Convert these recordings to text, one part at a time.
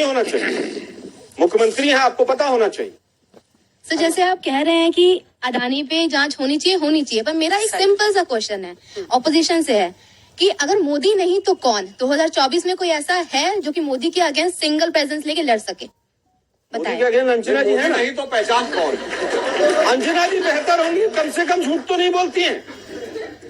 होना चाहिए, मुख्यमंत्री हैं, आपको पता होना चाहिए। तो जैसे आप कह रहे हैं कि अडानी पे जांच होनी चाहिए, पर मेरा एक सिंपल सा क्वेश्चन है, ऑपोजिशन से है कि अगर मोदी नहीं तो कौन? 2024 में कोई ऐसा है जो कि मोदी के अगेंस्ट सिंगल प्रेजेंस लेके लड़ सके? बताइए। अंजना जी है, नहीं तो पहचान कौन? अंजना जी बेहतर होंगी, कम से कम झूठ तो नहीं बोलती हैं।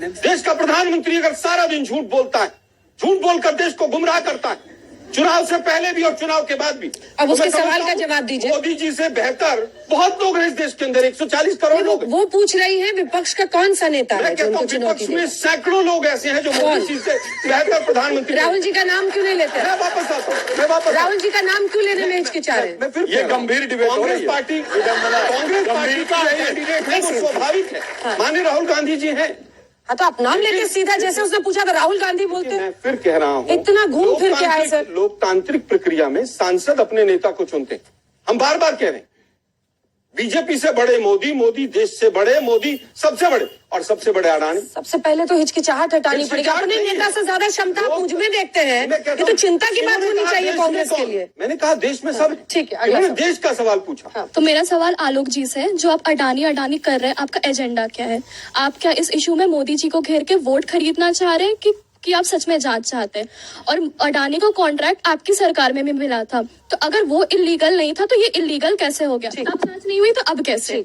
देश का प्रधानमंत्री अगर सारा दिन झूठ बोलता है, झूठ बोलकर देश को गुमराह करता है, चुनाव से पहले भी और चुनाव के बाद भी, अब उसके सवाल का जवाब दीजिए। मोदी जी से बेहतर बहुत लोग हैं इस देश के अंदर, 140 करोड़ लोग। वो पूछ रही है विपक्ष का कौन सा नेता है जो उनको चुनौती दे? में सैकड़ों लोग ऐसे हैं जो मोदी जी से बेहतर प्रधानमंत्री। राहुल जी का नाम क्यों नहीं लेते? मैं वापस आता हूँ, राहुल जी का नाम क्यों लेने में हिचकिचा रहे? मैं फिर ये गंभीर डिबेट हो रही है। कांग्रेस पार्टी का कैंडिडेट है, वो स्वाभाविक है, माननीय राहुल गांधी जी हैं। हाँ, तो आप नाम लेके सीधा, जैसे उसने पूछा था राहुल गांधी बोलते। मैं फिर कह रहा हूँ, इतना घूम फिर के आए सर। लोकतांत्रिक प्रक्रिया में सांसद अपने नेता को चुनते हैं। हम बार बार कह रहे हैं, बीजेपी से बड़े मोदी, मोदी देश से बड़े मोदी, सबसे बड़े, और सबसे बड़े अडानी। सबसे पहले तो हिचकिचाहट हटानी पड़ेगी। अपने नेता से ज्यादा क्षमता आप मुझ में देखते हैं, ये तो चिंता की बात होनी चाहिए कांग्रेस के लिए। मैंने कहा देश में सब ठीक है, इन्होंने देश का सवाल पूछा। तो मेरा सवाल आलोक जी से, जो आप अडानी कर रहे हैं, आपका एजेंडा क्या है? आप क्या इस इशू में मोदी जी को घेर के वोट खरीदना चाह रहे हैं कि आप सच में जांच चाहते हैं? और अडानी को कॉन्ट्रैक्ट आपकी सरकार में भी मिला था, तो अगर वो इलीगल नहीं था तो ये इलीगल कैसे हो गया? अब जांच नहीं हुई तो अब कैसे?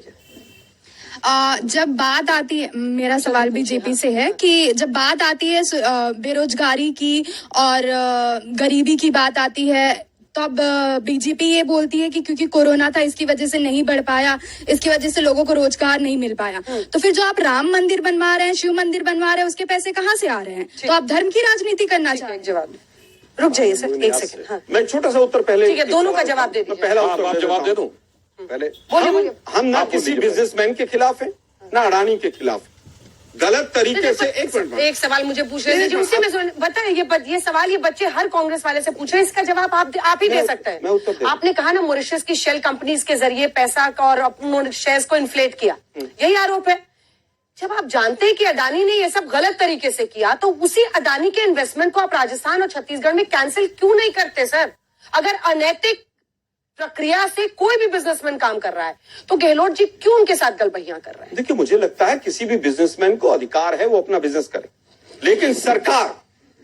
जब बात आती है, मेरा सवाल बीजेपी से है कि जब बात आती है बेरोजगारी की और गरीबी की बात आती है, तो अब बीजेपी ये बोलती है कि क्योंकि कोरोना था इसकी वजह से नहीं बढ़ पाया, इसकी वजह से लोगों को रोजगार नहीं मिल पाया। तो फिर जो आप राम मंदिर बनवा रहे हैं, शिव मंदिर बनवा रहे हैं, उसके पैसे कहाँ से आ रहे हैं? तो आप धर्म की राजनीति करना चाहते हैं? जवाब रुक जाइए सर, एक सेकंड। हाँ। मैं छोटा सा उत्तर पहले, ठीक है, दोनों का जवाब दे दीजिए। पहला उत्तर जवाब दे दूं पहले। हम ना किसी बिजनेसमैन के खिलाफ हैं, ना अडानी के खिलाफ। गलत तरीके से एक सवाल मुझे पूछने दीजिए, उसी में बताए ये सवाल ये बच्चे हर कांग्रेस वाले से पूछ रहे हैं, इसका जवाब आप ही दे सकते हैं। आपने कहा ना मॉरिशस की शेल कंपनीज के जरिए पैसा का और उन्होंने शेयर्स को इन्फ्लेट किया, यही आरोप है। जब आप जानते हैं कि अडानी ने ये सब गलत तरीके से किया, तो उसी अडानी के इन्वेस्टमेंट को आप राजस्थान और छत्तीसगढ़ में कैंसिल क्यों नहीं करते सर? अगर अनैतिक प्रक्रिया से कोई भी बिजनेसमैन काम कर रहा है तो गहलोत जी क्यों उनके साथ गलबहियां कर रहे हैं? देखिए, मुझे लगता है किसी भी बिजनेसमैन को अधिकार है वो अपना बिजनेस करे, लेकिन सरकार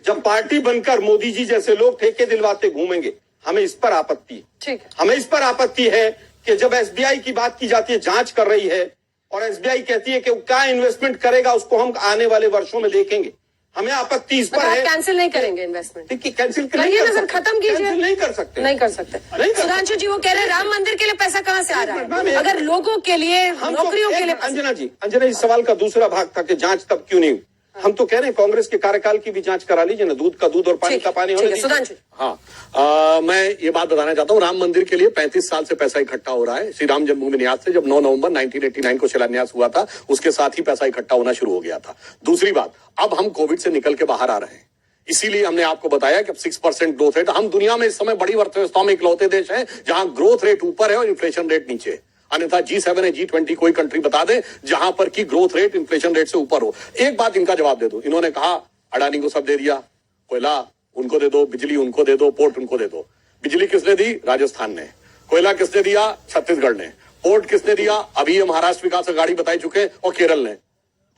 जब पार्टी बनकर मोदी जी जैसे लोग ठेके दिलवाते घूमेंगे, हमें इस पर आपत्ति है। ठीक है, हमें इस पर आपत्ति है कि जब एसबीआई की बात की जाती है, जांच कर रही है, और एसबीआई कहती है कि वो क्या इन्वेस्टमेंट करेगा उसको हम आने वाले वर्षों में देखेंगे, हमें आपत्ति इस पर है। कैंसिल नहीं करेंगे इन्वेस्टमेंट? देखिए, कैंसिल खत्म कीजिए। नहीं कर सकते, नहीं कर सकते। सुधांशु जी वो कह रहे हैं राम मंदिर के लिए पैसा कहाँ से आ रहा है? अगर लोगों के लिए, नौकरियों के लिए। अंजना जी सवाल का दूसरा भाग था कि जांच तब क्यों नहीं हुई। हम तो कह रहे हैं कांग्रेस के कार्यकाल की भी जांच करा लीजिए ना, दूध का दूध और पानी का पानी होने दीजिए। हाँ, मैं ये बात बताना चाहता हूँ, राम मंदिर के लिए 35 साल से पैसा इकट्ठा हो रहा है। श्री राम जन्मभूमि न्यास से जब 9 नवंबर 1989 को शिलान्यास हुआ था, उसके साथ ही पैसा इकट्ठा होना शुरू हो गया था। दूसरी बात, अब हम कोविड से निकल के बाहर आ रहे हैं, इसीलिए हमने आपको बताया कि अब 6% ग्रोथ रेट, हम दुनिया में इस समय बड़ी अर्थव्यवस्थाओं में इकलौते देश हैं जहां ग्रोथ रेट ऊपर है और इन्फ्लेशन रेट नीचे है। अन्यथा G7 है, G20 कोई कंट्री बता दे जहां पर की ग्रोथ रेट इन्फ्लेशन रेट से ऊपर हो। एक बात इनका जवाब दे दो, इन्होंने कहा अडानी को सब दे दिया, कोयला उनको दे दो, बिजली उनको दे दो, पोर्ट उनको दे दो। बिजली किसने दी? राजस्थान ने। कोयला किसने दिया? छत्तीसगढ़ ने। पोर्ट किसने दिया? अभी ये महाराष्ट्र विकास अघाड़ी बताई चुके, और केरल ने।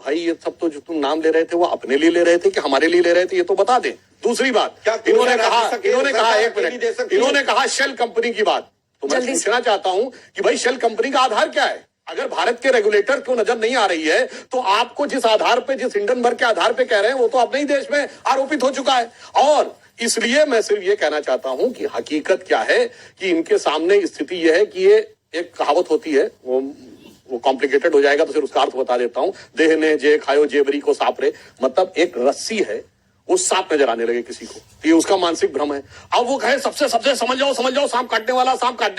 भाई ये सब तो जो तुम नाम ले रहे थे वो अपने लिए ले रहे थे कि हमारे लिए ले रहे थे, ये तो बता दें। दूसरी बात, इन्होंने कहा शेल कंपनी की बात, तो मैं पूछना चाहता हूं कि भाई शेल कंपनी का आधार क्या है? अगर भारत के रेगुलेटर को नजर नहीं आ रही है तो आपको जिस आधार पे, जिस हिंडनबर्ग के आधार पे कह रहे हैं, वो तो अपने ही देश में आरोपित हो चुका है। और इसलिए मैं सिर्फ ये कहना चाहता हूं कि हकीकत क्या है कि इनके सामने स्थिति यह है कि ये एक कहावत होती है, वो कॉम्प्लिकेटेड हो जाएगा तो फिर उसका अर्थ बता देता हूं। देह ने जे खायो जेबरी को सांप रे, मतलब एक रस्सी है, वो सांप नजर आने लगे किसी को, तो ये उसका मानसिक भ्रम है। अब वो कहे सबसे समझ जाओ सांप काटने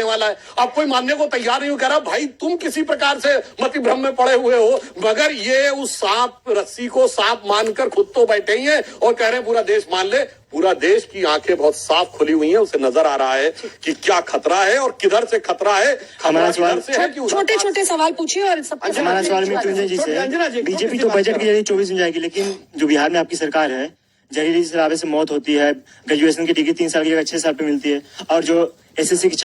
वाला है। अब कोई मानने को तैयार नहीं हो, कह रहा भाई तुम किसी प्रकार से मति भ्रम में पड़े हुए हो, मगर ये उस सांप रस्सी को सांप मानकर खुद तो बैठे ही हैं और कह रहे हैं पूरा देश मान ले। पूरा देश की आंखें बहुत साफ खुली हुई हैं, उसे नजर आ रहा है कि क्या खतरा है और किधर से खतरा है। हमारा सवाल छोटे छोटे सवाल पूछिए और हमारा सवाल मृत्युंजय जी से। बीजेपी तो बजट के जरिए 24 में जाएगी, लेकिन जो बिहार में आपकी सरकार है, जहरीली शराबे से मौत होती है, ग्रेजुएशन की डिग्री 3 साल की जगह 6 साल पे मिलती है, और जो एसएससी की